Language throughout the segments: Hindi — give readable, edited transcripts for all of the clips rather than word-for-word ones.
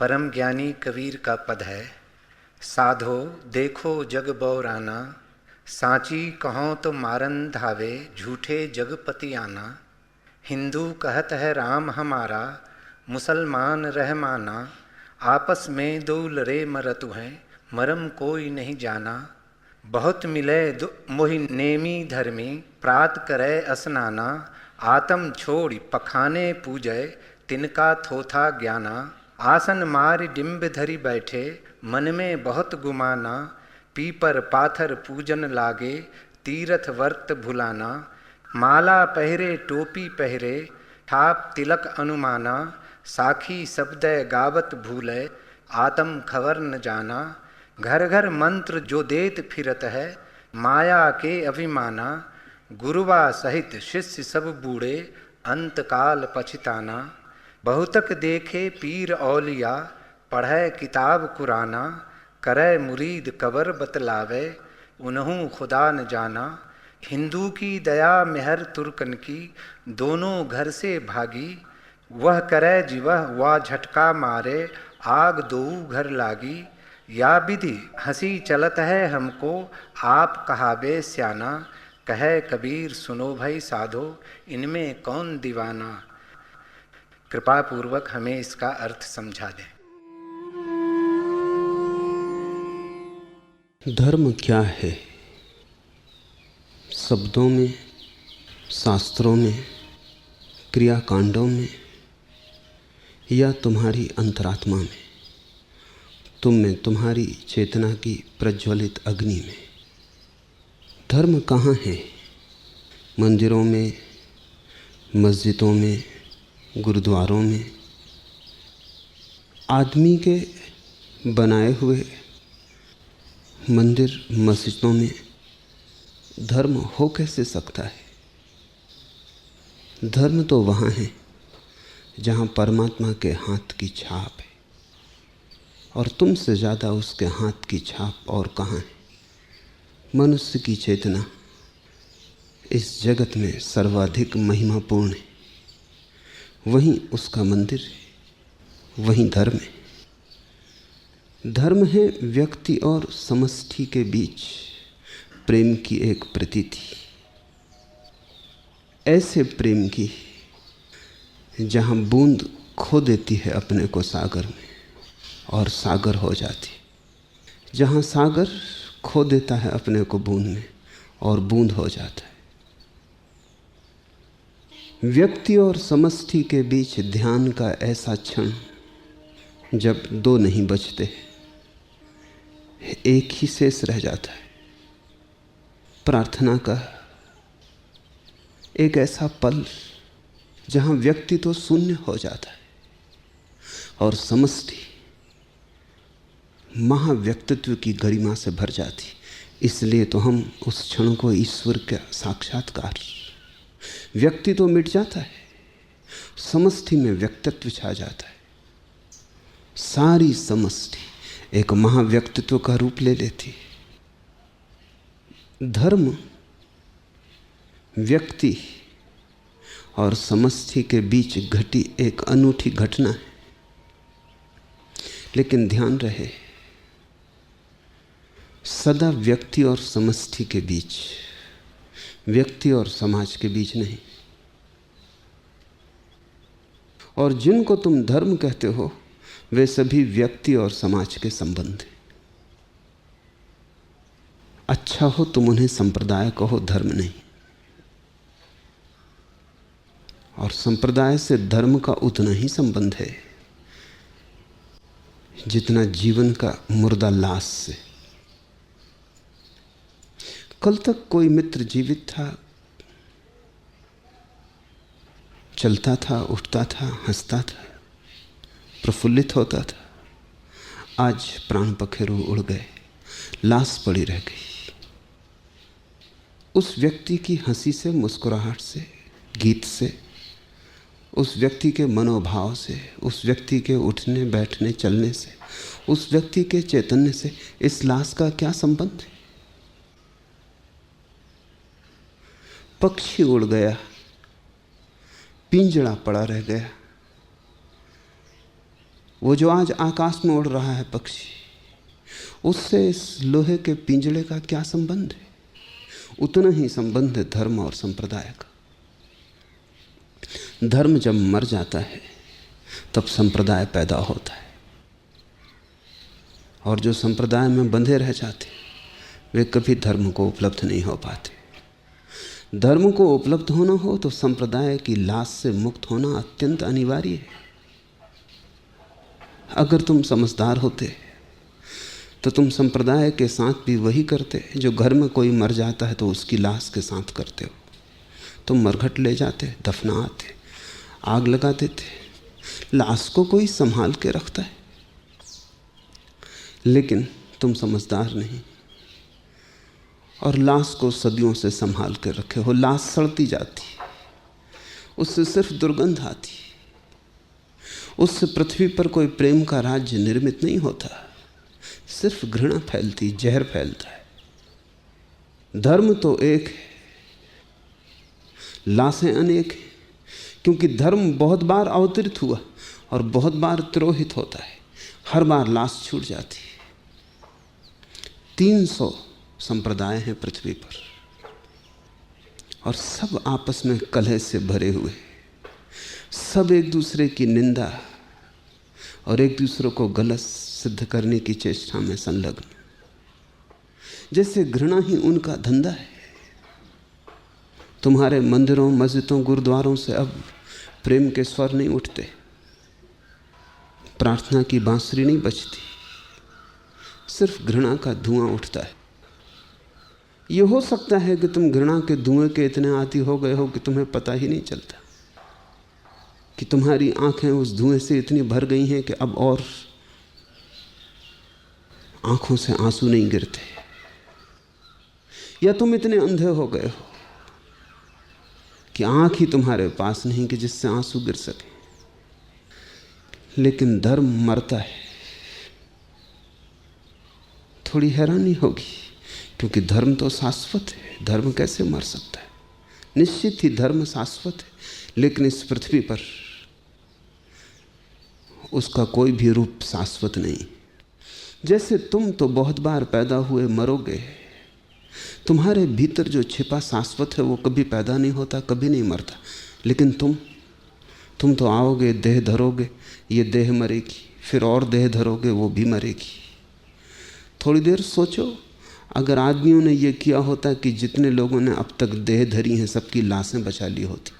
परम ज्ञानी कबीर का पद है। साधो देखो जग बौराना, सांची कहो तो मारन धावे, झूठे जगपति आना। हिंदू कहत है राम हमारा, मुसलमान रहमाना। आपस में दो लरे मरतु हैं, मरम कोई नहीं जाना। बहुत मिले मोहि नेमी धर्मी, प्रात करे स्नाना। आतम छोड़ पखाने पूजय, तिनका थोथा ज्ञाना। आसन मारि डिम्ब धरि बैठे, मन में बहुत गुमाना। पीपर पाथर पूजन लागे, तीरथ वर्त भुलाना। माला पहरे टोपी पहरे, ठाप तिलक अनुमाना। साखी शब्द गावत भूले, आतम खबर न जाना। घर घर मंत्र जो देत फिरत है, माया के अभिमाना। गुरुवा सहित शिष्य सब बूढ़े, अंत काल पछताना। बहुतक देखे पीर औलिया, पढ़े किताब कुराना। करे मुरीद कबर बतलावे, उन्हूं खुदा न जाना। हिंदू की दया मेहर तुर्कन की, दोनों घर से भागी। वह करे जिवह वा झटका मारे, आग दो घर लागी। या विधि हंसी चलत है हमको, आप कहावे स्याना। कहे कबीर सुनो भाई साधो, इनमें कौन दीवाना। कृपा पूर्वक हमें इसका अर्थ समझा दें। धर्म क्या है? शब्दों में, शास्त्रों में, क्रियाकांडों में, या तुम्हारी अंतरात्मा में, तुम में, तुम्हारी चेतना की प्रज्वलित अग्नि में? धर्म कहाँ है? मंदिरों में, मस्जिदों में, गुरुद्वारों में, आदमी के बनाए हुए मंदिर मस्जिदों में धर्म हो कैसे सकता है? धर्म तो वहाँ है जहाँ परमात्मा के हाथ की छाप है, और तुमसे ज़्यादा उसके हाथ की छाप और कहाँ है? मनुष्य की चेतना इस जगत में सर्वाधिक महिमापूर्ण है, वहीं उसका मंदिर है, वहीं धर्म है। धर्म है व्यक्ति और समष्टि के बीच प्रेम की एक प्रतीति, ऐसे प्रेम की जहाँ बूंद खो देती है अपने को सागर में और सागर हो जाती, जहाँ सागर खो देता है अपने को बूंद में और बूंद हो जाता है। व्यक्ति और समष्टि के बीच ध्यान का ऐसा क्षण जब दो नहीं बचते, एक ही शेष रह जाता है। प्रार्थना का एक ऐसा पल जहां व्यक्ति तो शून्य हो जाता है और समष्टि महाव्यक्तित्व की गरिमा से भर जाती। इसलिए तो हम उस क्षण को ईश्वर का साक्षात्कार, व्यक्ति तो मिट जाता है, समष्टि में व्यक्तित्व छा जाता है। सारी समष्टि एक महाव्यक्तित्व का रूप ले लेती है। धर्म व्यक्ति और समष्टि के बीच घटी एक अनूठी घटना है, लेकिन ध्यान रहे सदा व्यक्ति और समष्टि के बीच, व्यक्ति और समाज के बीच नहीं। और जिनको तुम धर्म कहते हो वे सभी व्यक्ति और समाज के संबंध हैं। अच्छा हो तुम उन्हें संप्रदाय कहो, धर्म नहीं। और संप्रदाय से धर्म का उतना ही संबंध है जितना जीवन का मुर्दा लाश से। कल तक कोई मित्र जीवित था, चलता था, उठता था, हंसता था, प्रफुल्लित होता था। आज प्राण पखेरु उड़ गए, लाश पड़ी रह गई। उस व्यक्ति की हंसी से, मुस्कुराहट से, गीत से, उस व्यक्ति के मनोभाव से, उस व्यक्ति के उठने बैठने चलने से, उस व्यक्ति के चैतन्य से इस लाश का क्या संबंध है? पक्षी उड़ गया, पिंजड़ा पड़ा रह गया, वो जो आज आकाश में उड़ रहा है पक्षी, उससे इस लोहे के पिंजड़े का क्या संबंध है? उतना ही संबंध है धर्म और संप्रदाय का। धर्म जब मर जाता है तब संप्रदाय पैदा होता है, और जो संप्रदाय में बंधे रह जाते वे कभी धर्म को उपलब्ध नहीं हो पाते। धर्म को उपलब्ध होना हो तो संप्रदाय की लाश से मुक्त होना अत्यंत अनिवार्य है। अगर तुम समझदार होते तो तुम संप्रदाय के साथ भी वही करते जो घर में कोई मर जाता है तो उसकी लाश के साथ करते हो। तुम मरघट ले जाते, दफनाते, आग लगा देते। लाश को कोई संभाल के रखता है, लेकिन तुम समझदार नहीं और लाश को सदियों से संभाल कर रखे हो। लाश सड़ती जाती, उससे सिर्फ दुर्गंध आती, उससे पृथ्वी पर कोई प्रेम का राज्य निर्मित नहीं होता, सिर्फ घृणा फैलती, जहर फैलता है। धर्म तो एक है, लाशें अनेक हैं, क्योंकि धर्म बहुत बार अवतरित हुआ और बहुत बार तिरोहित होता है। हर बार लाश छूट जाती है। 300 संप्रदाय हैं पृथ्वी पर और सब आपस में कलह से भरे हुए, सब एक दूसरे की निंदा और एक दूसरे को गलत सिद्ध करने की चेष्टा में संलग्न, जैसे घृणा ही उनका धंधा है। तुम्हारे मंदिरों, मस्जिदों, गुरुद्वारों से अब प्रेम के स्वर नहीं उठते, प्रार्थना की बांसुरी नहीं बजती, सिर्फ घृणा का धुआं उठता है। यह हो सकता है कि तुम घृणा के धुएं के इतने आदी हो गए हो कि तुम्हें पता ही नहीं चलता, कि तुम्हारी आंखें उस धुएं से इतनी भर गई हैं कि अब और आंखों से आंसू नहीं गिरते, या तुम इतने अंधे हो गए हो कि आंख ही तुम्हारे पास नहीं कि जिससे आंसू गिर सके। लेकिन धर्म मरता है। थोड़ी हैरानी होगी, क्योंकि धर्म तो शाश्वत है। धर्म कैसे मर सकता है? निश्चित ही धर्म शाश्वत है, लेकिन इस पृथ्वी पर उसका कोई भी रूप शाश्वत नहीं। जैसे तुम तो बहुत बार पैदा हुए, मरोगे, तुम्हारे भीतर जो छिपा शाश्वत है वो कभी पैदा नहीं होता, कभी नहीं मरता। लेकिन तुम तो आओगे, देह धरोगे, ये देह मरेगी, फिर और देह धरोगे, वो भी मरेगी। थोड़ी देर सोचो, अगर आदमियों ने ये किया होता कि जितने लोगों ने अब तक देह धरी हैं सबकी लाशें बचा ली होती,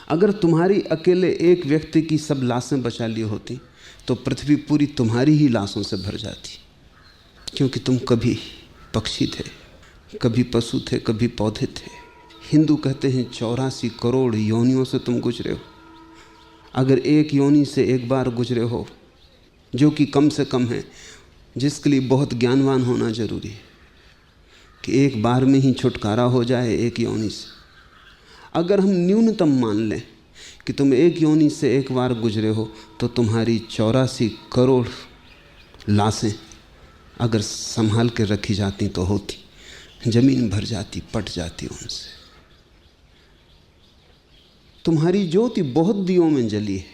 अगर तुम्हारी अकेले एक व्यक्ति की सब लाशें बचा ली होती तो पृथ्वी पूरी तुम्हारी ही लाशों से भर जाती, क्योंकि तुम कभी पक्षी थे, कभी पशु थे, कभी पौधे थे। हिंदू कहते हैं 84 करोड़ योनियों से तुम गुजरे हो। अगर एक योनि से एक बार गुजरे हो, जो कि कम से कम है, जिसके लिए बहुत ज्ञानवान होना जरूरी है कि एक बार में ही छुटकारा हो जाए एक योनि से। अगर हम न्यूनतम मान लें कि तुम एक योनि से एक बार गुजरे हो, तो तुम्हारी 84 करोड़ लाशें अगर संभाल के रखी जाती तो होती, जमीन भर जाती, पट जाती उनसे। तुम्हारी ज्योति बहुत दियों में जली है,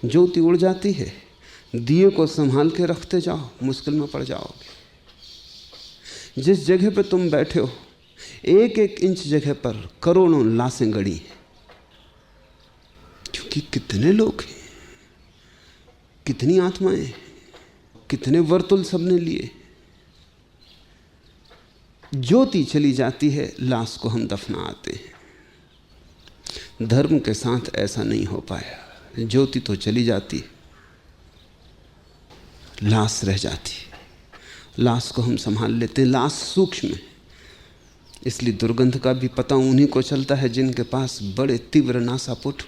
ज्योति उड़ जाती है, दिए को संभाल के रखते जाओ, मुश्किल में पड़ जाओगे। जिस जगह पे तुम बैठे हो, एक एक इंच जगह पर करोड़ों लाशें गड़ी हैं, क्योंकि कितने लोग हैं, कितनी आत्माएं, कितने वर्तुल सबने लिए। ज्योति चली जाती है, लाश को हम दफना आते हैं। धर्म के साथ ऐसा नहीं हो पाया। ज्योति तो चली जाती, लाश रह जाती, लाश को हम संभाल लेते हैं। लाश सूक्ष्म है, इसलिए दुर्गंध का भी पता उन्हीं को चलता है जिनके पास बड़े तीव्र नासापुट।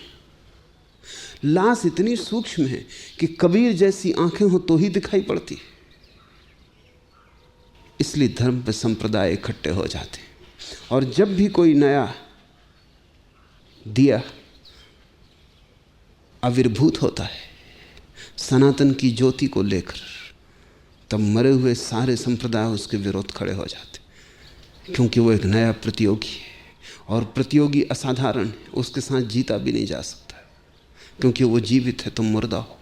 लाश इतनी सूक्ष्म है कि कबीर जैसी आंखें हो तो ही दिखाई पड़ती, इसलिए धर्म पे संप्रदाय इकट्ठे हो जाते हैं। और जब भी कोई नया दिया आविर्भूत होता है सनातन की ज्योति को लेकर, तब मरे हुए सारे संप्रदाय उसके विरोध खड़े हो जाते, क्योंकि वो एक नया प्रतियोगी है और प्रतियोगी असाधारण है, उसके साथ जीता भी नहीं जा सकता। क्योंकि वो जीवित है, तुम मुर्दा हो।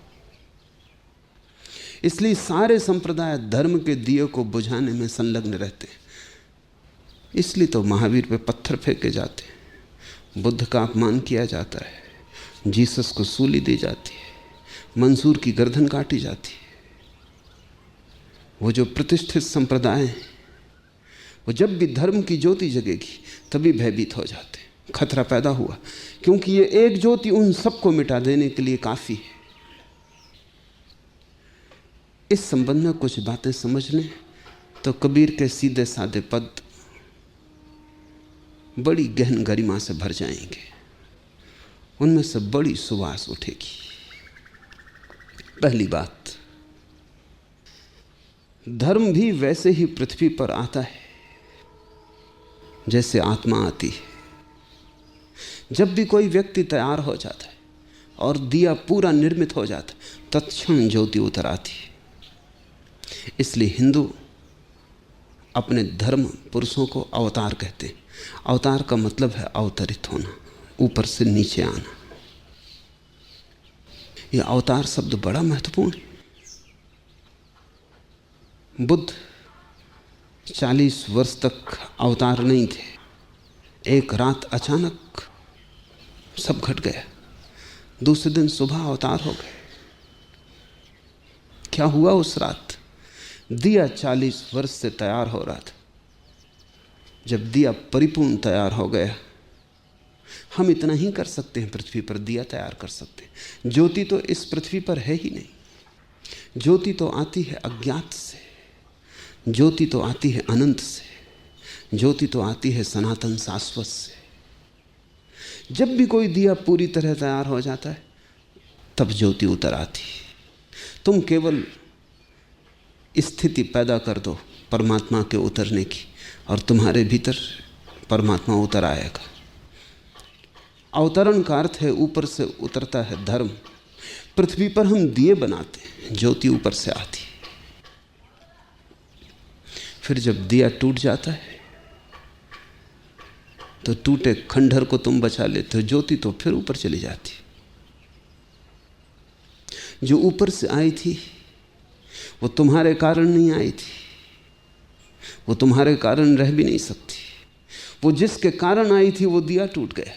इसलिए सारे संप्रदाय धर्म के दिए को बुझाने में संलग्न रहते हैं। इसलिए तो महावीर पे पत्थर फेंके जाते हैं, बुद्ध का अपमान किया जाता है, जीसस को सूली दी जाती है, मंसूर की गर्दन काटी जाती है। वो जो प्रतिष्ठित संप्रदाय हैं, वो जब भी धर्म की ज्योति जगेगी तभी भयभीत हो जाते हैं। खतरा पैदा हुआ, क्योंकि ये एक ज्योति उन सबको मिटा देने के लिए काफी है। इस संबंध में कुछ बातें समझ लें तो कबीर के सीधे साधे पद बड़ी गहन गरिमा से भर जाएंगे, उनमें से बड़ी सुवास उठेगी। पहली बात, धर्म भी वैसे ही पृथ्वी पर आता है जैसे आत्मा आती है। जब भी कोई व्यक्ति तैयार हो जाता है और दिया पूरा निर्मित हो जाता है, तत्क्षण ज्योति उतर आती है। इसलिए हिंदू अपने धर्म पुरुषों को अवतार कहते हैं। अवतार का मतलब है अवतरित होना, ऊपर से नीचे आना। यह अवतार शब्द बड़ा महत्वपूर्ण है। बुद्ध 40 वर्ष तक अवतार नहीं थे। एक रात अचानक सब घट गया, दूसरे दिन सुबह अवतार हो गए। क्या हुआ उस रात? दिया 40 वर्ष से तैयार हो रहा था। जब दिया परिपूर्ण तैयार हो गया, हम इतना ही कर सकते हैं, पृथ्वी पर दिया तैयार कर सकते हैं। ज्योति तो इस पृथ्वी पर है ही नहीं। ज्योति तो आती है अज्ञात से, ज्योति तो आती है अनंत से, ज्योति तो आती है सनातन शाश्वत से। जब भी कोई दिया पूरी तरह तैयार हो जाता है, तब ज्योति उतर आती। तुम केवल स्थिति पैदा कर दो परमात्मा के उतरने की, और तुम्हारे भीतर परमात्मा उतर आएगा। अवतरण का अर्थ है ऊपर से उतरता है धर्म। पृथ्वी पर हम दिए बनाते हैं, ज्योति ऊपर से आती। फिर जब दिया टूट जाता है तो टूटे खंडहर को तुम बचा लेते हो, ज्योति तो फिर ऊपर चली जाती। जो ऊपर से आई थी वो तुम्हारे कारण नहीं आई थी, वो तुम्हारे कारण रह भी नहीं सकती। वो जिसके कारण आई थी वो दिया टूट गया,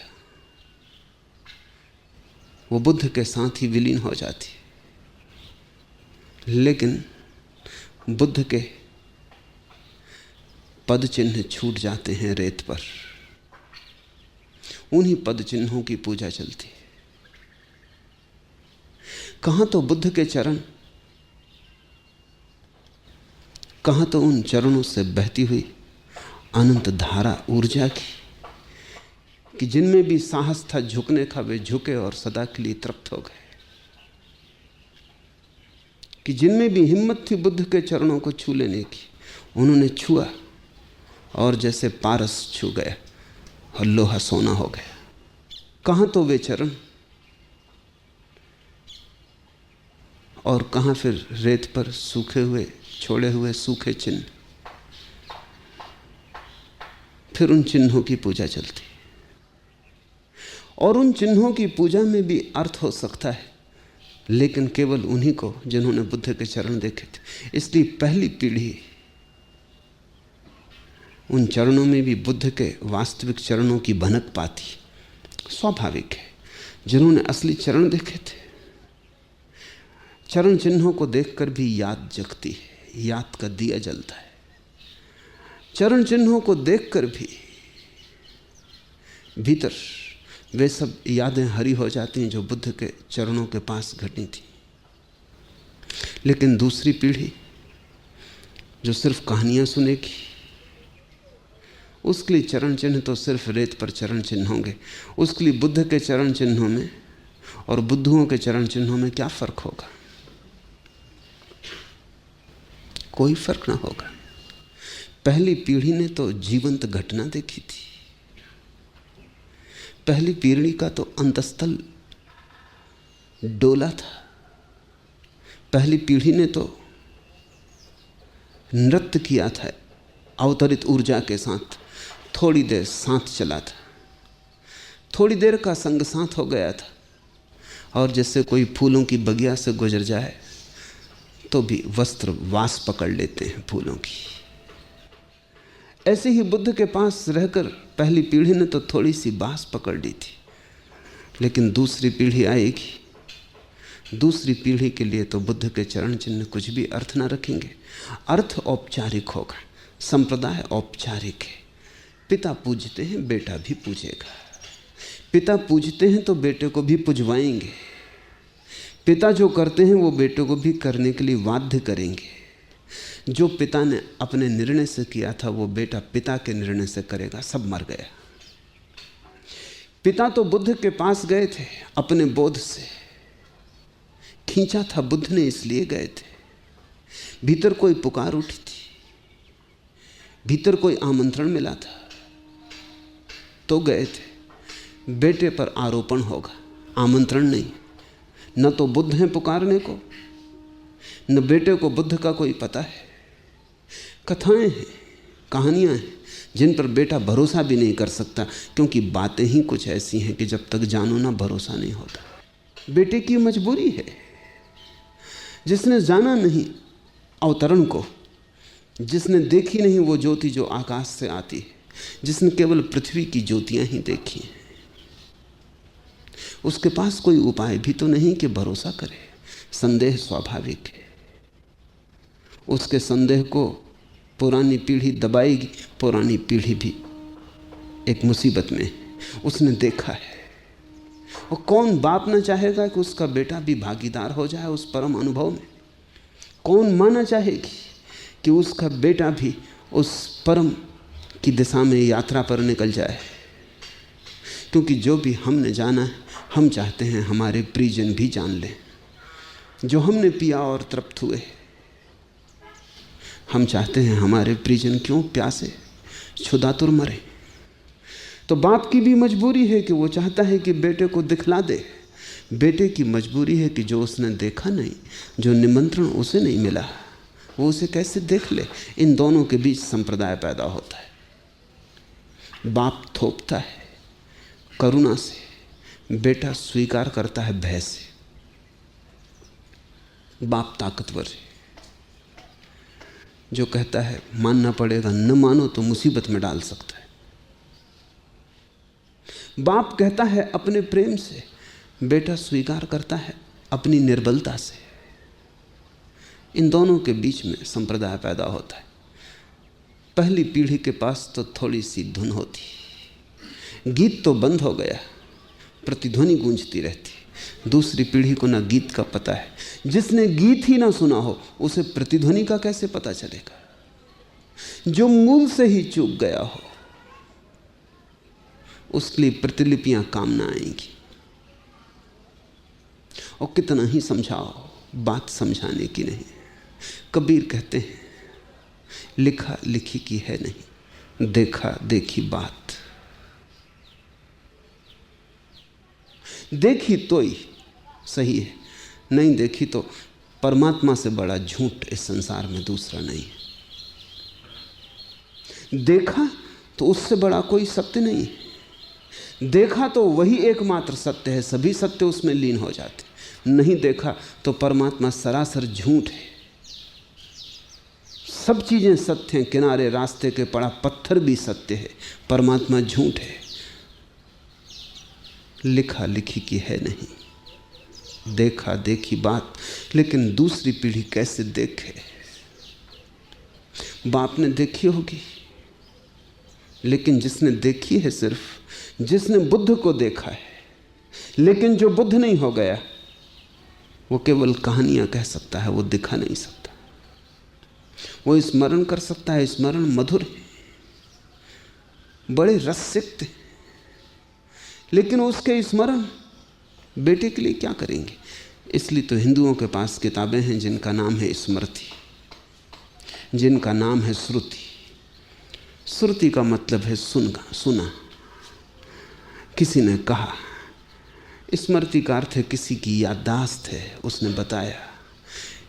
वो बुद्ध के साथ ही विलीन हो जाती। लेकिन बुद्ध के पद चिन्ह छूट जाते हैं रेत पर, उन्हीं पद चिन्हों की पूजा चलती है। कहां तो बुद्ध के चरण, कहां तो उन चरणों से बहती हुई अनंत धारा ऊर्जा की, कि जिनमें भी साहस था झुकने का वे झुके और सदा के लिए तृप्त हो गए। कि जिनमें भी हिम्मत थी बुद्ध के चरणों को छू लेने की, उन्होंने छुआ और जैसे पारस छू गया और लोहा सोना हो गया। कहां तो वे चरण और कहां फिर रेत पर सूखे हुए छोड़े हुए सूखे चिन्ह। फिर उन चिन्हों की पूजा चलती, और उन चिन्हों की पूजा में भी अर्थ हो सकता है, लेकिन केवल उन्हीं को जिन्होंने बुद्ध के चरण देखे थे। इसलिए पहली पीढ़ी उन चरणों में भी बुद्ध के वास्तविक चरणों की भनक पाती। स्वाभाविक है, जिन्होंने असली चरण देखे थे, चरण चिन्हों को देखकर भी याद जगती है, याद का दिया जलता है। चरण चिन्हों को देखकर भी भीतर वे सब यादें हरी हो जाती हैं जो बुद्ध के चरणों के पास घटी थी। लेकिन दूसरी पीढ़ी जो सिर्फ कहानियां सुनेगी, उसके लिए चरण चिन्ह तो सिर्फ रेत पर चरण चिन्ह होंगे। उसके लिए बुद्ध के चरण चिन्हों में और बुद्धुओं के चरण चिन्हों में क्या फर्क होगा? कोई फर्क ना होगा। पहली पीढ़ी ने तो जीवंत घटना देखी थी। पहली पीढ़ी का तो अंतस्थल डोला था। पहली पीढ़ी ने तो नृत्य किया था अवतरित ऊर्जा के साथ। थोड़ी देर साथ चला था, थोड़ी देर का संग साथ हो गया था, और जैसे कोई फूलों की बगिया से गुजर जाए तो भी वस्त्र वास पकड़ लेते हैं फूलों की। ऐसे ही बुद्ध के पास रहकर पहली पीढ़ी ने तो थोड़ी सी बास पकड़ ली थी, लेकिन दूसरी पीढ़ी आएगी, दूसरी पीढ़ी के लिए तो बुद्ध के चरण चिन्ह कुछ भी अर्थ ना रखेंगे। अर्थ औपचारिक होगा, संप्रदाय औपचारिक है। पिता पूजते हैं, बेटा भी पूजेगा। पिता पूजते हैं तो बेटे को भी पुजवाएंगे। पिता जो करते हैं वो बेटे को भी करने के लिए बाध्य करेंगे। जो पिता ने अपने निर्णय से किया था वो बेटा पिता के निर्णय से करेगा। सब मर गया। पिता तो बुद्ध के पास गए थे, अपने बोध से खींचा था बुद्ध ने, इसलिए गए थे। भीतर कोई पुकार उठी थी, भीतर कोई आमंत्रण मिला था तो गए थे। बेटे पर आरोपण होगा, आमंत्रण नहीं। न तो बुद्ध हैं पुकारने को, न बेटे को बुद्ध का कोई पता है। कथाएं हैं, कहानियां हैं जिन पर बेटा भरोसा भी नहीं कर सकता, क्योंकि बातें ही कुछ ऐसी हैं कि जब तक जानो ना भरोसा नहीं होता। बेटे की मजबूरी है। जिसने जाना नहीं अवतरण को, जिसने देखी नहीं वो ज्योति जो आकाश से आती है, जिसने केवल पृथ्वी की ज्योतियां ही देखी हैं, उसके पास कोई उपाय भी तो नहीं कि भरोसा करे। संदेह स्वाभाविक है। उसके संदेह को पुरानी पीढ़ी दबाएगी। पुरानी पीढ़ी भी एक मुसीबत में है। उसने देखा है। और कौन बाप न चाहेगा कि उसका बेटा भी भागीदार हो जाए उस परम अनुभव में? कौन मां न चाहेगी कि उसका बेटा भी उस परम की दिशा में यात्रा पर निकल जाए? क्योंकि जो भी हमने जाना है, हम चाहते हैं हमारे परिजन भी जान लें। जो हमने पिया और तृप्त हुए, हम चाहते हैं हमारे परिजन क्यों प्यासे क्षुधातुर मरे। तो बाप की भी मजबूरी है कि वो चाहता है कि बेटे को दिखला दे। बेटे की मजबूरी है कि जो उसने देखा नहीं, जो निमंत्रण उसे नहीं मिला, वो उसे कैसे देख ले। इन दोनों के बीच संप्रदाय पैदा होता है। बाप थोपता है करुणा से, बेटा स्वीकार करता है भय से। बाप ताकतवर है, जो कहता है मानना पड़ेगा, न मानो तो मुसीबत में डाल सकता है। बाप कहता है अपने प्रेम से, बेटा स्वीकार करता है अपनी निर्बलता से। इन दोनों के बीच में संप्रदाय पैदा होता है। पहली पीढ़ी के पास तो थोड़ी सी धुन होती, गीत तो बंद हो गया, प्रतिध्वनि गूंजती रहती। दूसरी पीढ़ी को ना गीत का पता है। जिसने गीत ही ना सुना हो उसे प्रतिध्वनि का कैसे पता चलेगा? जो मूल से ही चूक गया हो उसके लिए प्रतिलिपियां काम ना आएंगी। और कितना ही समझाओ, बात समझाने की नहीं। कबीर कहते हैं लिखा लिखी की है नहीं, देखा देखी बात। देखी तो ही सही है, नहीं देखी तो परमात्मा से बड़ा झूठ इस संसार में दूसरा नहीं है। देखा तो उससे बड़ा कोई सत्य नहीं है। देखा तो वही एकमात्र सत्य है, सभी सत्य उसमें लीन हो जाते। नहीं देखा तो परमात्मा सरासर झूठ है। सब चीजें सत्य हैं, किनारे रास्ते के पड़ा पत्थर भी सत्य है, परमात्मा झूठ है। लिखा लिखी की है नहीं, देखा देखी बात। लेकिन दूसरी पीढ़ी कैसे देखे? बाप ने देखी होगी, लेकिन जिसने देखी है सिर्फ जिसने बुद्ध को देखा है। लेकिन जो बुद्ध नहीं हो गया वो केवल कहानियां कह सकता है, वो दिखा नहीं सकता। वो स्मरण कर सकता है, स्मरण मधुर है, बड़े रसिक थे, लेकिन उसके स्मरण बेटे के लिए क्या करेंगे? इसलिए तो हिंदुओं के पास किताबें हैं जिनका नाम है स्मृति, जिनका नाम है श्रुति। श्रुति का मतलब है सुना, किसी ने कहा। स्मृति का अर्थ है किसी की याददाश्त है, उसने बताया।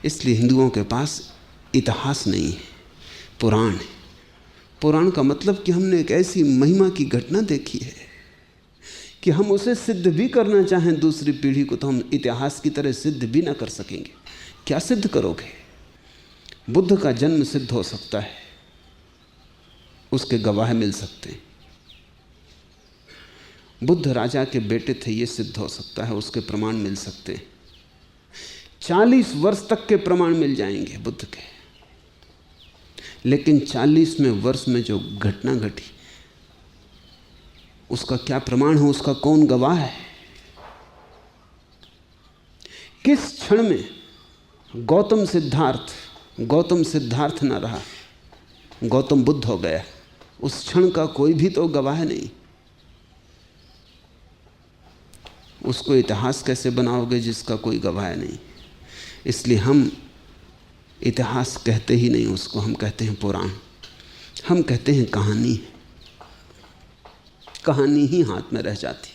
इसलिए हिंदुओं के पास इतिहास नहीं है, पुराण है। पुराण का मतलब कि हमने एक ऐसी महिमा की घटना देखी है कि कि हम उसे सिद्ध भी करना चाहें दूसरी पीढ़ी को तो हम इतिहास की तरह सिद्ध भी ना कर सकेंगे। क्या सिद्ध करोगे? बुद्ध का जन्म सिद्ध हो सकता है, उसके गवाह मिल सकते हैं। बुद्ध राजा के बेटे थे, ये सिद्ध हो सकता है, उसके प्रमाण मिल सकते हैं। 40 वर्ष तक के प्रमाण मिल जाएंगे बुद्ध के, लेकिन 40वें वर्ष में जो घटना घटी उसका क्या प्रमाण हो, उसका कौन गवाह है? किस क्षण में गौतम सिद्धार्थ ना रहा, गौतम बुद्ध हो गया, उस क्षण का कोई भी तो गवाह नहीं। उसको इतिहास कैसे बनाओगे जिसका कोई गवाह नहीं? इसलिए हम इतिहास कहते ही नहीं उसको, हम कहते हैं पुराण, हम कहते हैं कहानी। कहानी ही हाथ में रह जाती।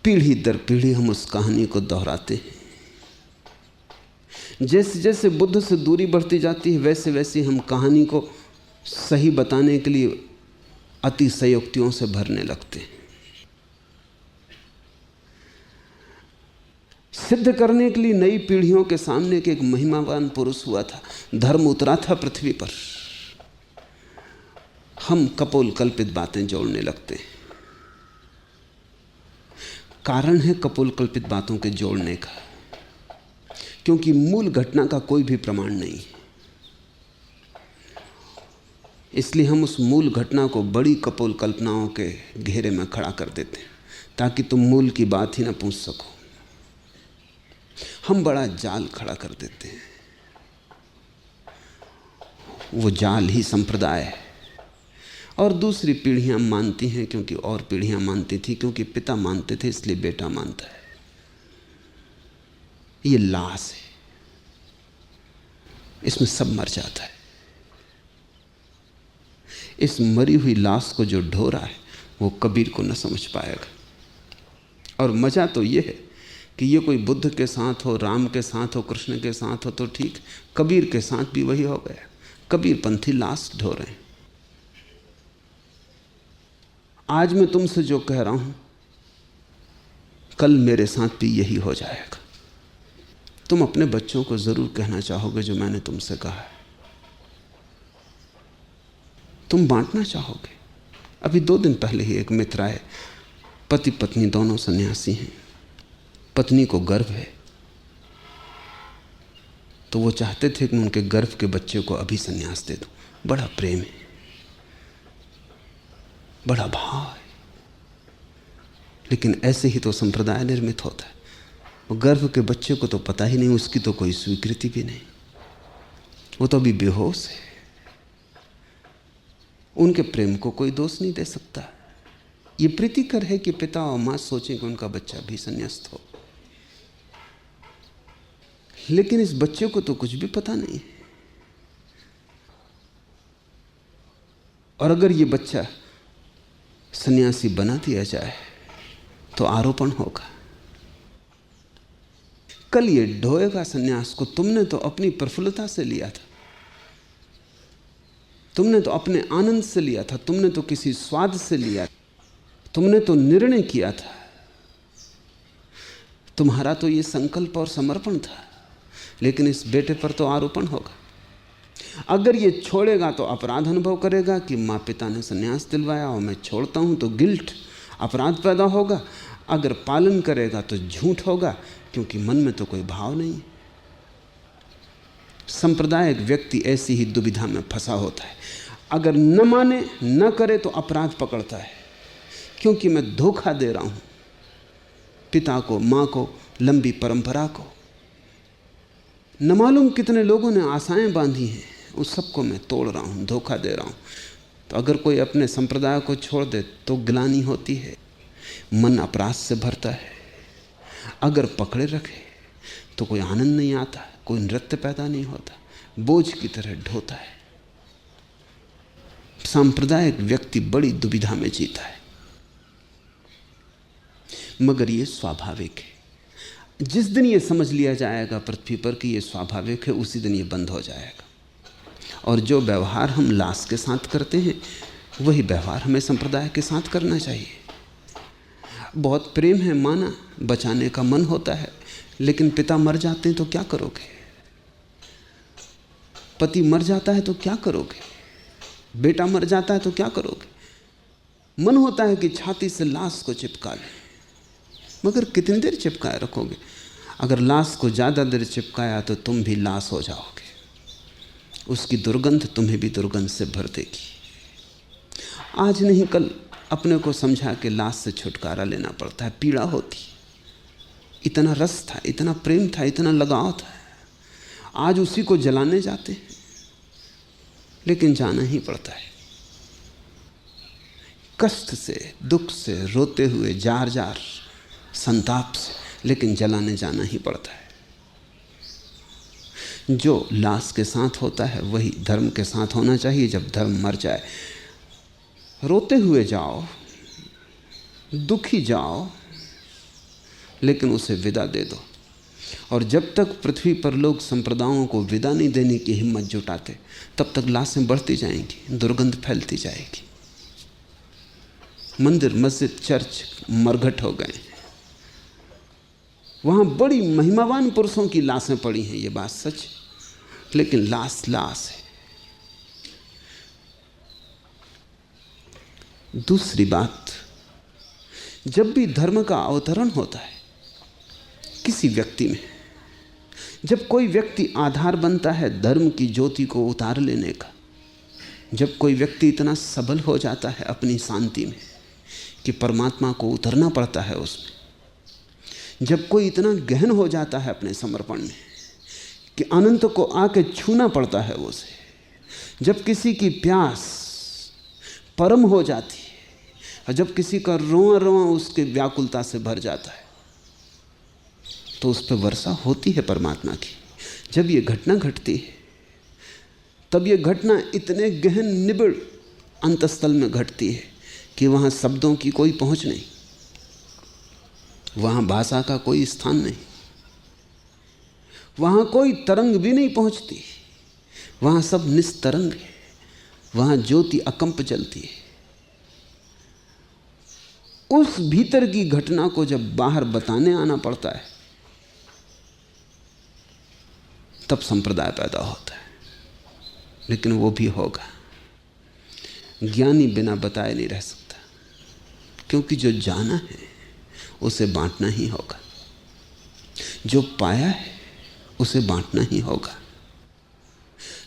पीढ़ी दर पीढ़ी हम उस कहानी को दोहराते हैं। जैसे जैसे बुद्ध से दूरी बढ़ती जाती है वैसे वैसे हम कहानी को सही बताने के लिए अतिशयोक्तियों से भरने लगते हैं। सिद्ध करने के लिए नई पीढ़ियों के सामने के एक महिमावान पुरुष हुआ था, धर्म उतरा था पृथ्वी पर। हम कपोल कल्पित बातें जोड़ने लगते हैं। कारण है कपोल कल्पित बातों के जोड़ने का, क्योंकि मूल घटना का कोई भी प्रमाण नहीं। इसलिए हम उस मूल घटना को बड़ी कपोल कल्पनाओं के घेरे में खड़ा कर देते हैं ताकि तुम मूल की बात ही ना पूछ सको। हम बड़ा जाल खड़ा कर देते हैं, वो जाल ही संप्रदाय है। और दूसरी पीढ़ियां मानती हैं क्योंकि और पीढ़ियां मानती थी, क्योंकि पिता मानते थे इसलिए बेटा मानता है। ये लाश है, इसमें सब मर जाता है। इस मरी हुई लाश को जो ढो रहा है वो कबीर को न समझ पाएगा। और मजा तो ये है कि ये कोई बुद्ध के साथ हो, राम के साथ हो, कृष्ण के साथ हो तो ठीक, कबीर के साथ भी वही हो गया। कबीर पंथी लाश ढो रहे हैं। आज मैं तुमसे जो कह रहा हूं कल मेरे साथ भी यही हो जाएगा। तुम अपने बच्चों को जरूर कहना चाहोगे जो मैंने तुमसे कहा है, तुम बांटना चाहोगे। अभी 2 दिन पहले ही एक मित्र आए, पति पत्नी दोनों सन्यासी हैं, पत्नी को गर्भ है तो वो चाहते थे कि उनके गर्भ के बच्चे को अभी सन्यास दे दूं। बड़ा प्रेम है, बड़ा भाव है, लेकिन ऐसे ही तो संप्रदाय निर्मित होता है। वो गर्भ के बच्चे को तो पता ही नहीं, उसकी तो कोई स्वीकृति भी नहीं, वो तो अभी बेहोश है। उनके प्रेम को कोई दोष नहीं दे सकता। ये प्रीतिकर है कि पिता और मां सोचें कि उनका बच्चा भी संन्यास्त हो, लेकिन इस बच्चे को तो कुछ भी पता नहीं। और अगर ये बच्चा सन्यासी बना दिया जाए तो आरोपण होगा। कल ये ढोएगा सन्यास को। तुमने तो अपनी प्रफुल्लता से लिया था, तुमने तो अपने आनंद से लिया था, तुमने तो किसी स्वाद से लिया, तुमने तो निर्णय किया था, तुम्हारा तो ये संकल्प और समर्पण था। लेकिन इस बेटे पर तो आरोपण होगा। अगर ये छोड़ेगा तो अपराध अनुभव करेगा कि माँ पिता ने संन्यास दिलवाया और मैं छोड़ता हूँ तो गिल्ट, अपराध पैदा होगा। अगर पालन करेगा तो झूठ होगा, क्योंकि मन में तो कोई भाव नहीं। सांप्रदायिक व्यक्ति ऐसी ही दुविधा में फंसा होता है। अगर न माने न करे तो अपराध पकड़ता है, क्योंकि मैं धोखा दे रहा हूँ पिता को, माँ को, लंबी परंपरा को। न मालूम कितने लोगों ने आशाएं बांधी हैं, उस सबको मैं तोड़ रहा हूँ, धोखा दे रहा हूँ। तो अगर कोई अपने संप्रदाय को छोड़ दे तो ग्लानि होती है, मन अपराध से भरता है। अगर पकड़े रखे तो कोई आनंद नहीं आता, कोई नृत्य पैदा नहीं होता, बोझ की तरह ढोता है। सांप्रदायिक व्यक्ति बड़ी दुविधा में जीता है, मगर ये स्वाभाविक है। जिस दिन ये समझ लिया जाएगा पृथ्वी पर कि ये स्वाभाविक है, उसी दिन ये बंद हो जाएगा। और जो व्यवहार हम लाश के साथ करते हैं, वही व्यवहार हमें संप्रदाय के साथ करना चाहिए। बहुत प्रेम है माना, बचाने का मन होता है, लेकिन पिता मर जाते हैं तो क्या करोगे? पति मर जाता है तो क्या करोगे? बेटा मर जाता है तो क्या करोगे? मन होता है कि छाती से लाश को चिपका लें, मगर कितनी देर चिपकाए रखोगे? अगर लाश को ज़्यादा देर चिपकाया तो तुम भी लाश हो जाओगे, उसकी दुर्गंध तुम्हें भी दुर्गंध से भर देगी। आज नहीं कल अपने को समझा कि लाश से छुटकारा लेना पड़ता है, पीड़ा होती। इतना रस था, इतना प्रेम था, इतना लगाव था, आज उसी को जलाने जाते हैं, लेकिन जाना ही पड़ता है। कष्ट से, दुख से, रोते हुए, जार जार संताप से, लेकिन जलाने जाना ही पड़ता है। जो लाश के साथ होता है वही धर्म के साथ होना चाहिए। जब धर्म मर जाए, रोते हुए जाओ, दुखी जाओ, लेकिन उसे विदा दे दो। और जब तक पृथ्वी पर लोग संप्रदायों को विदा नहीं देने की हिम्मत जुटाते, तब तक लाशें बढ़ती जाएंगी, दुर्गंध फैलती जाएगी। मंदिर, मस्जिद, चर्च मरघट हो गए, वहां बड़ी महिमावान पुरुषों की लाशें पड़ी हैं, ये बात सच है, लेकिन लाश लाश है। दूसरी बात, जब भी धर्म का अवतरण होता है किसी व्यक्ति में, जब कोई व्यक्ति आधार बनता है धर्म की ज्योति को उतार लेने का, जब कोई व्यक्ति इतना सबल हो जाता है अपनी शांति में कि परमात्मा को उतरना पड़ता है उसमें, जब कोई इतना गहन हो जाता है अपने समर्पण में कि अनंत को आके छूना पड़ता है उसे, जब किसी की प्यास परम हो जाती है और जब किसी का रोआ रोआ उसके व्याकुलता से भर जाता है, तो उस पर वर्षा होती है परमात्मा की। जब ये घटना घटती है तब ये घटना इतने गहन निबिड़ अंतस्थल में घटती है कि वहाँ शब्दों की कोई पहुँच नहीं, वहाँ भाषा का कोई स्थान नहीं, वहाँ कोई तरंग भी नहीं पहुँचती, वहाँ सब निस्तरंग है, वहाँ ज्योति अकंप जलती है। उस भीतर की घटना को जब बाहर बताने आना पड़ता है, तब संप्रदाय पैदा होता है। लेकिन वो भी होगा, ज्ञानी बिना बताए नहीं रह सकता, क्योंकि जो जाना है उसे बांटना ही होगा, जो पाया है उसे बांटना ही होगा।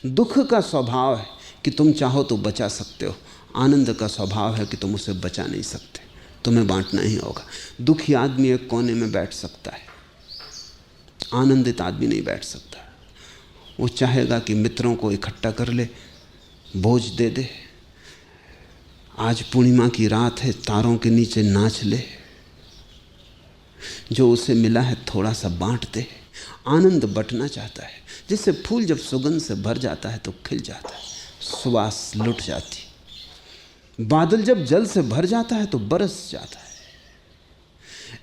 दुख का स्वभाव है कि तुम चाहो तो बचा सकते हो, आनंद का स्वभाव है कि तुम उसे बचा नहीं सकते, तुम्हें बांटना ही होगा। दुखी आदमी एक कोने में बैठ सकता है, आनंदित आदमी नहीं बैठ सकता। वो चाहेगा कि मित्रों को इकट्ठा कर ले, भोज दे दे, आज पूर्णिमा की रात है, तारों के नीचे नाच ले, जो उसे मिला है थोड़ा सा बांट दे। आनंद बंटना चाहता है, जिससे फूल जब सुगंध से भर जाता है तो खिल जाता है, सुवास लुट जाती। बादल जब जल से भर जाता है तो बरस जाता है।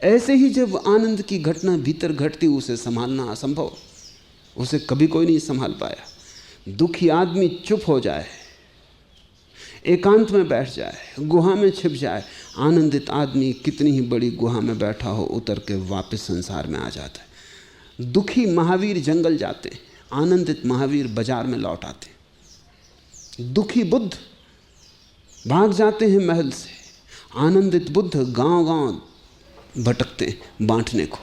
ऐसे ही जब आनंद की घटना भीतर घटती, उसे संभालना असंभव, उसे कभी कोई नहीं संभाल पाया। दुखी आदमी चुप हो जाए, एकांत में बैठ जाए, गुहा में छिप जाए, आनंदित आदमी कितनी ही बड़ी गुहा में बैठा हो उतर के वापस संसार में आ जाता है। दुखी महावीर जंगल जाते, आनंदित महावीर बाजार में लौट आते। दुखी बुद्ध भाग जाते हैं महल से, आनंदित बुद्ध गांव-गांव भटकते बांटने को।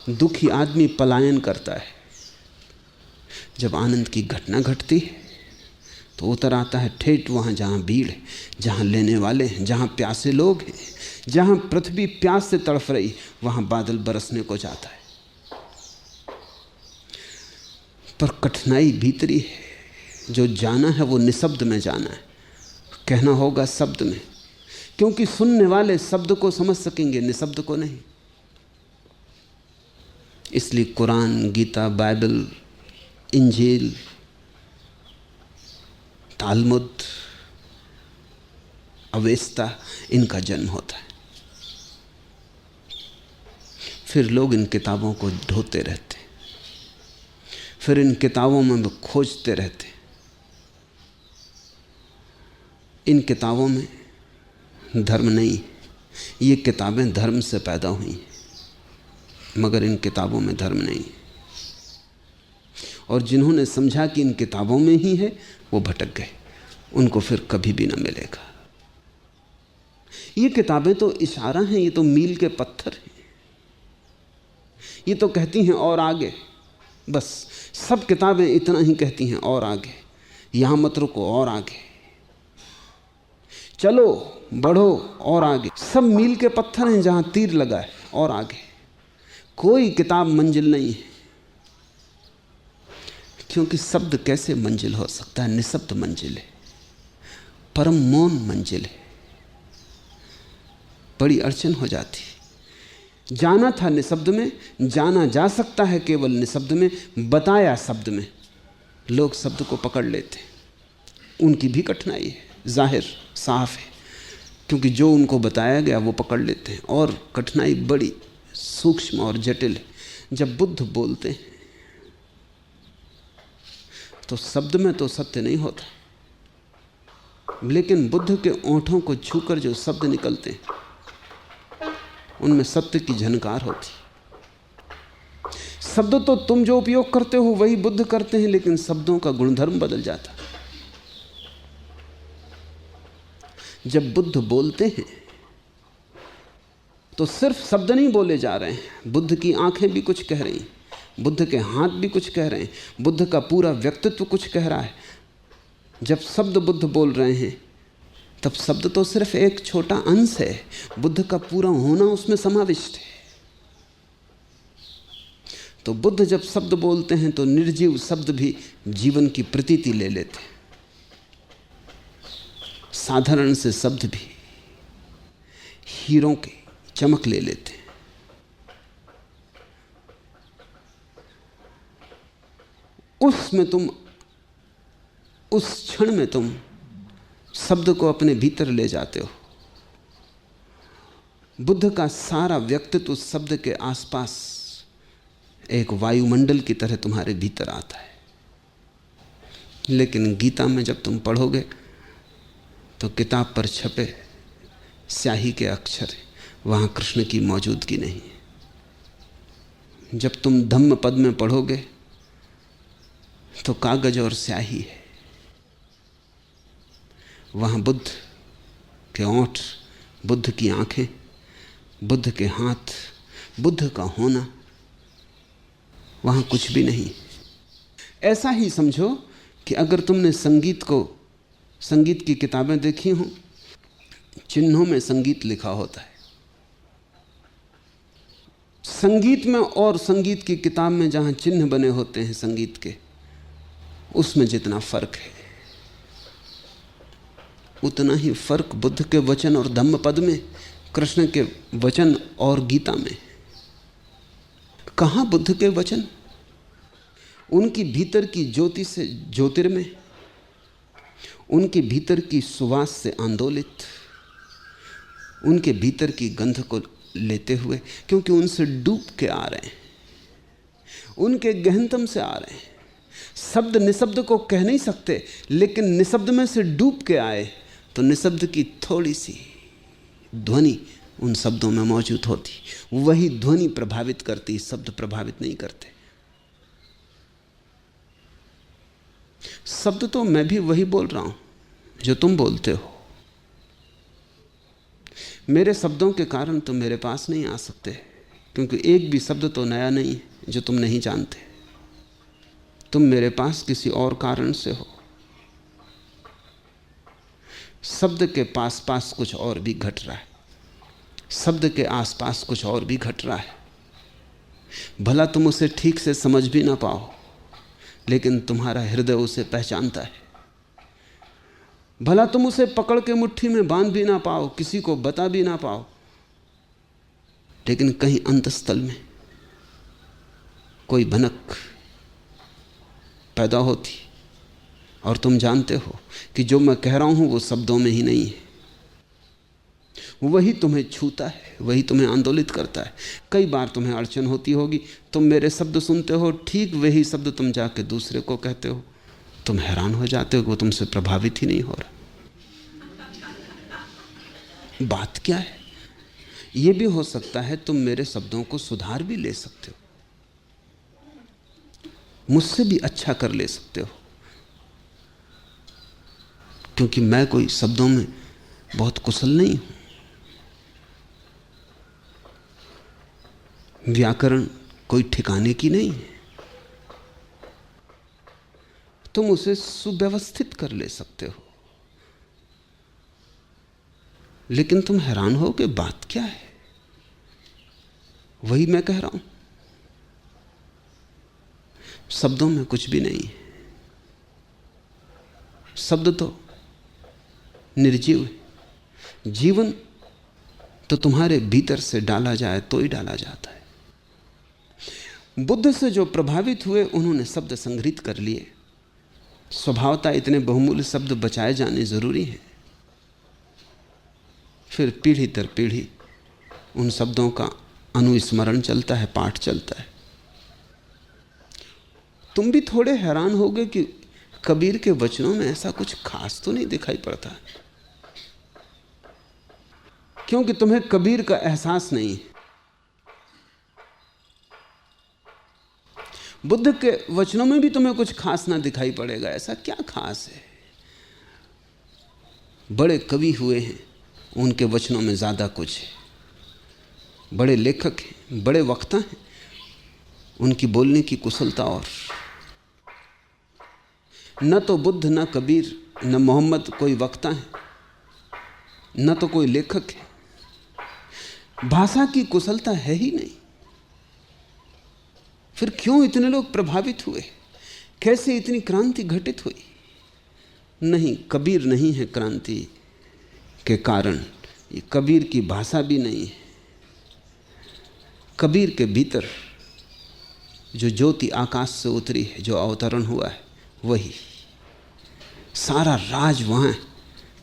दुखी आदमी पलायन करता है। जब आनंद की घटना घटती है तो उतर आता है ठेठ वहाँ जहाँ भीड़ है, जहाँ लेने वाले हैं, जहाँ प्यासे लोग हैं, जहाँ पृथ्वी प्यास से तड़फ रही, वहाँ बादल बरसने को जाता है। पर कठिनाई भीतरी है, जो जाना है वो निशब्द में जाना है, कहना होगा शब्द में, क्योंकि सुनने वाले शब्द को समझ सकेंगे, निशब्द को नहीं। इसलिए Quran, Gita, Bible, Injil, Talmud, Avesta, इनका जन्म होता है। फिर लोग इन किताबों को ढोते रहते, फिर इन किताबों में खोजते रहते, इन किताबों में धर्म नहीं, ये किताबें धर्म से पैदा हुई हैं, मगर इन किताबों में धर्म नहीं। और जिन्होंने समझा कि इन किताबों में ही है, वो भटक गए, उनको फिर कभी भी ना मिलेगा। ये किताबें तो इशारा हैं, ये तो मील के पत्थर हैं, ये तो कहती हैं और आगे। बस सब किताबें इतना ही कहती हैं, और आगे, यहां मत रुको, और आगे चलो, बढ़ो, और आगे। सब मील के पत्थर हैं जहां तीर लगा है, और आगे। कोई किताब मंजिल नहीं है, क्योंकि शब्द कैसे मंजिल हो सकता है? निशब्द मंजिल है, परम मौन मंजिल है। बड़ी अड़चन हो जाती। जाना था निशब्द में, जाना जा सकता है केवल निशब्द में, बताया शब्द में। लोग शब्द को पकड़ लेते, उनकी भी कठिनाई है, जाहिर साफ है, क्योंकि जो उनको बताया गया वो पकड़ लेते हैं। और कठिनाई बड़ी सूक्ष्म और जटिल है। जब बुद्ध बोलते हैं तो शब्द में तो सत्य नहीं होता, लेकिन बुद्ध के ओंठों को छूकर जो शब्द निकलते हैं उनमें सत्य की झनकार होती। शब्द तो तुम जो उपयोग करते हो वही बुद्ध करते हैं, लेकिन शब्दों का गुणधर्म बदल जाता। जब बुद्ध बोलते हैं तो सिर्फ शब्द नहीं बोले जा रहे हैं, बुद्ध की आंखें भी कुछ कह रही, बुद्ध के हाथ भी कुछ कह रहे हैं, बुद्ध का पूरा व्यक्तित्व कुछ कह रहा है। जब शब्द बुद्ध बोल रहे हैं तब शब्द तो सिर्फ एक छोटा अंश है, बुद्ध का पूरा होना उसमें समाविष्ट है। तो बुद्ध जब शब्द बोलते हैं तो निर्जीव शब्द भी जीवन की प्रतीति ले लेते हैं, साधारण से शब्द भी हीरों की चमक ले लेते हैं। उस क्षण में तुम शब्द को अपने भीतर ले जाते हो। बुद्ध का सारा व्यक्तित्व उस शब्द के आसपास एक वायुमंडल की तरह तुम्हारे भीतर आता है। लेकिन गीता में जब तुम पढ़ोगे तो किताब पर छपे स्याही के अक्षर, वहां कृष्ण की मौजूदगी नहीं है। जब तुम धम्म पद में पढ़ोगे तो कागज और स्याही है, वहां बुद्ध के ओंठ, बुद्ध की आंखें, बुद्ध के हाथ, बुद्ध का होना, वहां कुछ भी नहीं। ऐसा ही समझो कि अगर तुमने संगीत की किताबें देखी हों, चिन्हों में संगीत लिखा होता है। संगीत में और संगीत की किताब में जहां चिन्ह बने होते हैं संगीत के, उसमें जितना फर्क है उतना ही फर्क बुद्ध के वचन और धम्म पद में, कृष्ण के वचन और गीता में। कहां बुद्ध के वचन? उनकी भीतर की ज्योति से ज्योतिर्मय, उनके भीतर की सुवास से आंदोलित, उनके भीतर की गंध को लेते हुए, क्योंकि उनसे डूब के आ रहे हैं, उनके गहनतम से आ रहे हैं। शब्द निशब्द को कह नहीं सकते, लेकिन निशब्द में से डूब के आए तो निशब्द की थोड़ी सी ध्वनि उन शब्दों में मौजूद होती, वही ध्वनि प्रभावित करती, शब्द प्रभावित नहीं करते। शब्द तो मैं भी वही बोल रहा हूं जो तुम बोलते हो। मेरे शब्दों के कारण तुम मेरे पास नहीं आ सकते, क्योंकि एक भी शब्द तो नया नहीं है जो तुम नहीं जानते। तुम मेरे पास किसी और कारण से हो। शब्द के पास पास कुछ और भी घट रहा है, शब्द के आसपास कुछ और भी घट रहा है। भला तुम उसे ठीक से समझ भी ना पाओ, लेकिन तुम्हारा हृदय उसे पहचानता है। भला तुम उसे पकड़ के मुट्ठी में बांध भी ना पाओ, किसी को बता भी ना पाओ, लेकिन कहीं अंतस्थल में कोई भनक पैदा होती और तुम जानते हो कि जो मैं कह रहा हूं वो शब्दों में ही नहीं है। वही तुम्हें छूता है, वही तुम्हें आंदोलित करता है। कई बार तुम्हें अड़चन होती होगी, तुम मेरे शब्द सुनते हो, ठीक वही शब्द तुम जाके दूसरे को कहते हो, तुम हैरान हो जाते हो कि वो तुमसे प्रभावित ही नहीं हो रहा। बात क्या है? यह भी हो सकता है तुम मेरे शब्दों को सुधार भी ले सकते हो, मुझसे भी अच्छा कर ले सकते हो, क्योंकि मैं कोई शब्दों में बहुत कुशल नहीं हूं। व्याकरण कोई ठिकाने की नहीं है। तुम उसे सुव्यवस्थित कर ले सकते हो, लेकिन तुम हैरान हो कि बात क्या है। वही मैं कह रहा हूं, शब्दों में कुछ भी नहीं है। शब्द तो निर्जीव है। जीवन तो तुम्हारे भीतर से डाला जाए तो ही डाला जाता है। बुद्ध से जो प्रभावित हुए उन्होंने शब्द संग्रहित कर लिए। स्वभावतः इतने बहुमूल्य शब्द बचाए जाने जरूरी हैं। फिर पीढ़ी दर पीढ़ी उन शब्दों का अनुस्मरण चलता है, पाठ चलता है। तुम भी थोड़े हैरान होगे कि कबीर के वचनों में ऐसा कुछ खास तो नहीं दिखाई पड़ता, क्योंकि तुम्हें कबीर का एहसास नहीं है। बुद्ध के वचनों में भी तुम्हें कुछ खास ना दिखाई पड़ेगा। ऐसा क्या खास है? बड़े कवि हुए हैं, उनके वचनों में ज्यादा कुछ है। बड़े लेखक हैं, बड़े वक्ता हैं, उनकी बोलने की कुशलता। और न तो बुद्ध, न कबीर, न मोहम्मद कोई वक्ता है, न तो कोई लेखक है। भाषा की कुशलता है ही नहीं। फिर क्यों इतने लोग प्रभावित हुए? कैसे इतनी क्रांति घटित हुई? नहीं, कबीर नहीं है क्रांति के कारण। ये कबीर की भाषा भी नहीं है। कबीर के भीतर जो ज्योति आकाश से उतरी है, जो अवतरण हुआ है, वही सारा राज वहाँ है,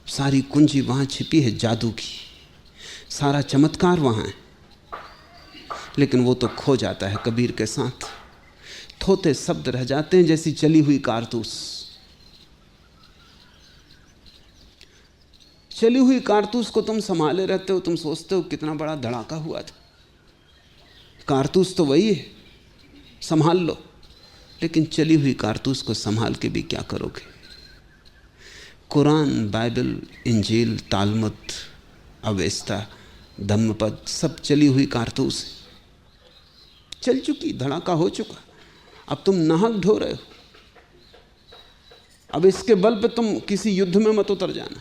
सारी कुंजी वहाँ छिपी है जादू की, सारा चमत्कार वहाँ है। लेकिन वो तो खो जाता है कबीर के साथ। थोथे शब्द रह जाते हैं जैसी चली हुई कारतूस। चली हुई कारतूस को तुम संभाले रहते हो, तुम सोचते हो कितना बड़ा धड़ाका हुआ था। कारतूस तो वही है, संभाल लो। लेकिन चली हुई कारतूस को संभाल के भी क्या करोगे? Quran, Bible, Injil, Talmud, Avesta, Dhammapada सब चली हुई कारतूस है। चल चुकी, धड़ाका हो चुका। अब तुम नाहक ढो रहे हो। अब इसके बल पे तुम किसी युद्ध में मत उतर जाना।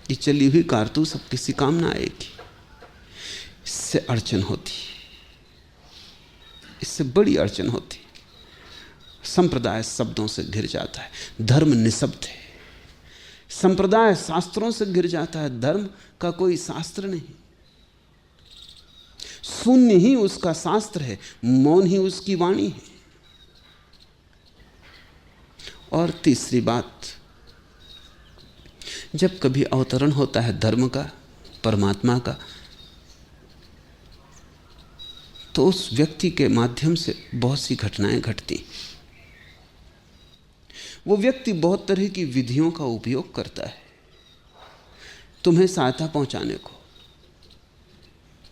ये चली हुई कारतूस अब किसी काम ना आएगी। इससे अड़चन होती, इससे बड़ी अड़चन होती। संप्रदाय शब्दों से घिर जाता है, धर्म निशब्द है। संप्रदाय शास्त्रों से घिर जाता है, धर्म का कोई शास्त्र नहीं। शून्य ही उसका शास्त्र है, मौन ही उसकी वाणी है। और तीसरी बात, जब कभी अवतरण होता है धर्म का, परमात्मा का, तो उस व्यक्ति के माध्यम से बहुत सी घटनाएं घटती। वो व्यक्ति बहुत तरह की विधियों का उपयोग करता है तुम्हें सहायता पहुंचाने को,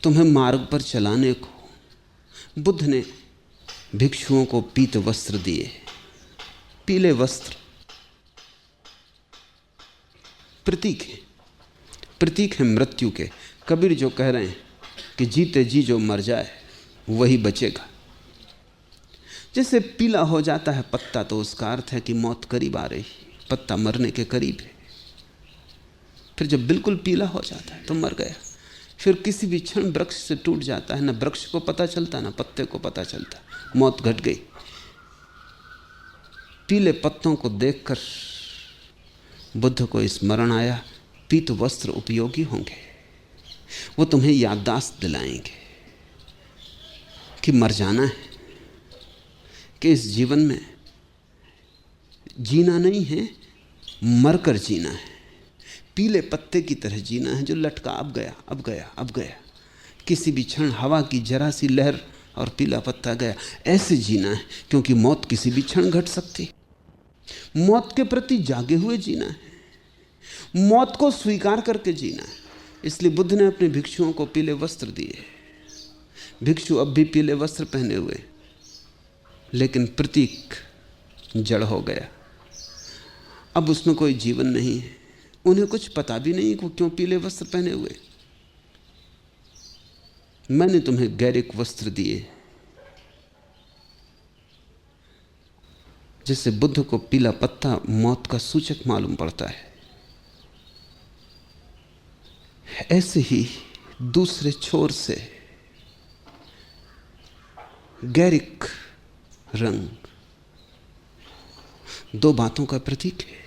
तुम्हें मार्ग पर चलाने को। बुद्ध ने भिक्षुओं को पीत वस्त्र दिए। पीले वस्त्र प्रतीक है, प्रतीक है मृत्यु के। कबीर जो कह रहे हैं कि जीते जी जो मर जाए वही बचेगा। जैसे पीला हो जाता है पत्ता, तो उसका अर्थ है कि मौत करीब आ रही, पत्ता मरने के करीब है। फिर जब बिल्कुल पीला हो जाता है तो मर गया। फिर किसी भी क्षण वृक्ष से टूट जाता है, ना वृक्ष को पता चलता ना पत्ते को पता चलता, मौत घट गई। पीले पत्तों को देखकर बुद्ध को स्मरण आया, पीत वस्त्र उपयोगी होंगे। वो तुम्हें याददाश्त दिलाएंगे कि मर जाना है, कि इस जीवन में जीना नहीं है, मरकर जीना है। पीले पत्ते की तरह जीना है जो लटका, अब गया, अब गया, अब गया। किसी भी क्षण हवा की जरा सी लहर और पीला पत्ता गया। ऐसे जीना है, क्योंकि मौत किसी भी क्षण घट सकती। मौत के प्रति जागे हुए जीना है, मौत को स्वीकार करके जीना है। इसलिए बुद्ध ने अपने भिक्षुओं को पीले वस्त्र दिए। भिक्षु अब भी पीले वस्त्र पहने हुए, लेकिन प्रतीक जड़ हो गया। अब उसमें कोई जीवन नहीं है। उन्हें कुछ पता भी नहीं कि वो क्यों पीले वस्त्र पहने हुए। मैंने तुम्हें गैरिक वस्त्र दिए। जैसे बुद्ध को पीला पत्ता मौत का सूचक मालूम पड़ता है, ऐसे ही दूसरे छोर से गैरिक रंग दो बातों का प्रतीक है।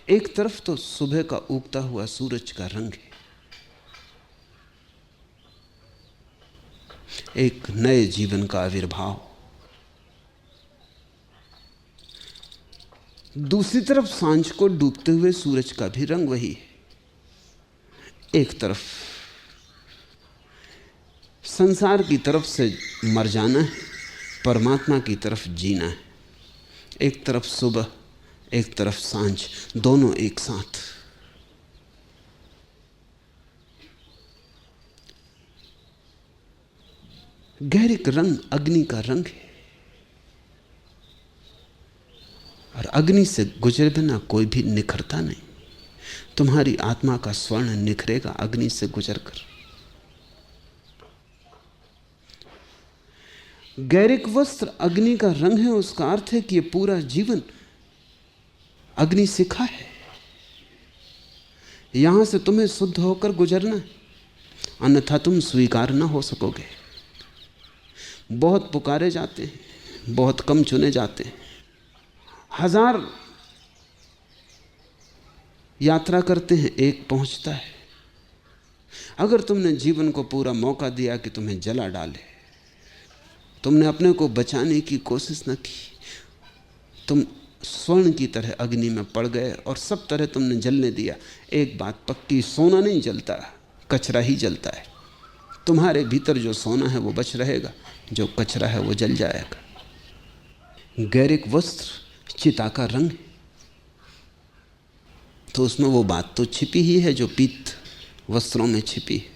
एक तरफ तो सुबह का उगता हुआ सूरज का रंग है, एक नए जीवन का आविर्भाव। दूसरी तरफ सांझ को डूबते हुए सूरज का भी रंग वही है। एक तरफ संसार की तरफ से मर जाना है, परमात्मा की तरफ जीना है। एक तरफ सुबह, एक तरफ सांझ, दोनों एक साथ। गैरिक रंग अग्नि का रंग है, और अग्नि से गुजरे बिना कोई भी निखरता नहीं। तुम्हारी आत्मा का स्वर्ण निखरेगा अग्नि से गुजरकर। गैरिक वस्त्र अग्नि का रंग है। उसका अर्थ है कि यह पूरा जीवन अग्नि शिखा है। यहां से तुम्हें शुद्ध होकर गुजरना है, अन्यथा तुम स्वीकार ना हो सकोगे। बहुत पुकारे जाते हैं, बहुत कम चुने जाते हैं। 1000 यात्रा करते हैं, एक पहुंचता है। अगर तुमने जीवन को पूरा मौका दिया कि तुम्हें जला डाले, तुमने अपने को बचाने की कोशिश न की, तुम स्वर्ण की तरह अग्नि में पड़ गए और सब तरह तुमने जलने दिया। एक बात पक्की, सोना नहीं जलता, कचरा ही जलता है। तुम्हारे भीतर जो सोना है वो बच रहेगा, जो कचरा है वो जल जाएगा। गैरिक वस्त्र चिता का रंग है, तो उसमें वो बात तो छिपी ही है जो पीत वस्त्रों में छिपी है,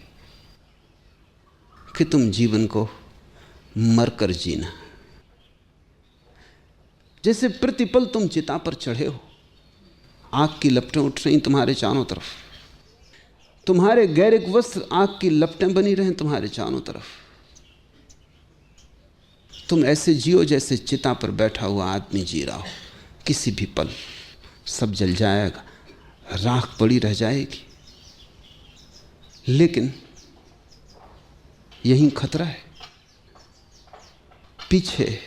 कि तुम जीवन को मरकर जीना। जैसे प्रतिपल तुम चिता पर चढ़े हो, आग की लपटें उठ रही तुम्हारे चारों तरफ, तुम्हारे गैरिक वस्त्र आग की लपटें बनी रहे तुम्हारे चारों तरफ। तुम ऐसे जियो जैसे चिता पर बैठा हुआ आदमी जी रहा हो। किसी भी पल सब जल जाएगा, राख पड़ी रह जाएगी। लेकिन यही खतरा है। पीछे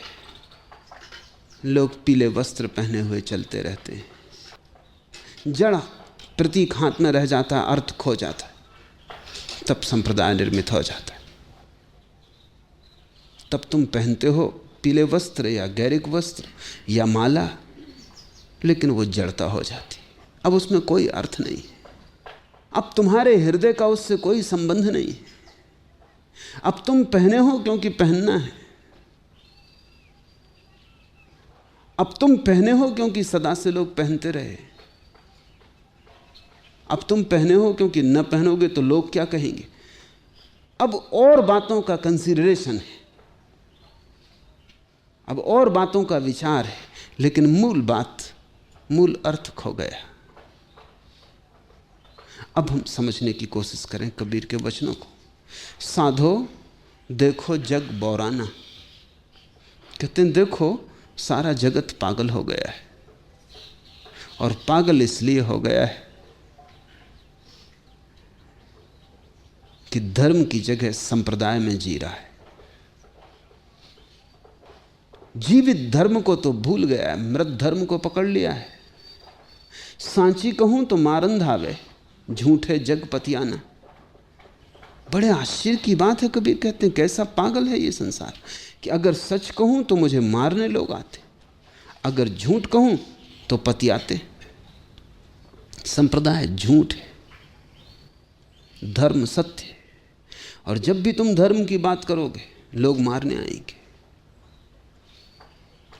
लोग पीले वस्त्र पहने हुए चलते रहते हैं। जड़ा प्रतीक हाथ में रह जाता है, अर्थ खो जाता है, तब संप्रदाय निर्मित हो जाता है। तब तुम पहनते हो पीले वस्त्र या गैरिक वस्त्र या माला, लेकिन वो जड़ता हो जाती। अब उसमें कोई अर्थ नहीं, अब तुम्हारे हृदय का उससे कोई संबंध नहीं। अब तुम पहने हो क्योंकि पहनना है, अब तुम पहने हो क्योंकि सदा से लोग पहनते रहे, अब तुम पहने हो क्योंकि न पहनोगे तो लोग क्या कहेंगे। अब और बातों का कंसीडरेशन है, अब और बातों का विचार है, लेकिन मूल बात, मूल अर्थ खो गया। अब हम समझने की कोशिश करें कबीर के वचनों को। साधो देखो जग बौराना, कहते हैं देखो सारा जगत पागल हो गया है, और पागल इसलिए हो गया है कि धर्म की जगह संप्रदाय में जी रहा है। जीवित धर्म को तो भूल गया है, मृत धर्म को पकड़ लिया है। सांची कहूं तो मारन धावे, झूठे जग पतियाना। बड़े आश्चर्य की बात है, कबीर कहते हैं कैसा पागल है ये संसार, कि अगर सच कहूं तो मुझे मारने लोग आते, अगर झूठ कहूं तो पति आते। संप्रदाय झूठ है, धर्म सत्य है, और जब भी तुम धर्म की बात करोगे लोग मारने आएंगे।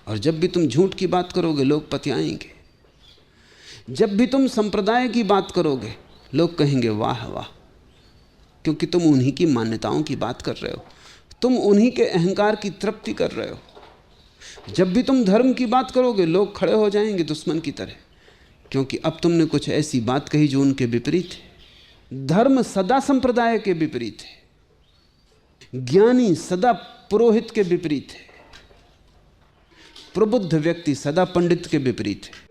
और जब भी तुम झूठ की बात करोगे लोग पतियाएंगे। जब भी तुम संप्रदाय की बात करोगे लोग कहेंगे वाह वाह, क्योंकि तुम उन्हीं की मान्यताओं की बात कर रहे हो, तुम उन्हीं के अहंकार की तृप्ति कर रहे हो। जब भी तुम धर्म की बात करोगे लोग खड़े हो जाएंगे दुश्मन की तरह, क्योंकि अब तुमने कुछ ऐसी बात कही जो उनके विपरीत है। धर्म सदा संप्रदाय के विपरीत है, ज्ञानी सदा पुरोहित के विपरीत है, प्रबुद्ध व्यक्ति सदा पंडित के विपरीत है।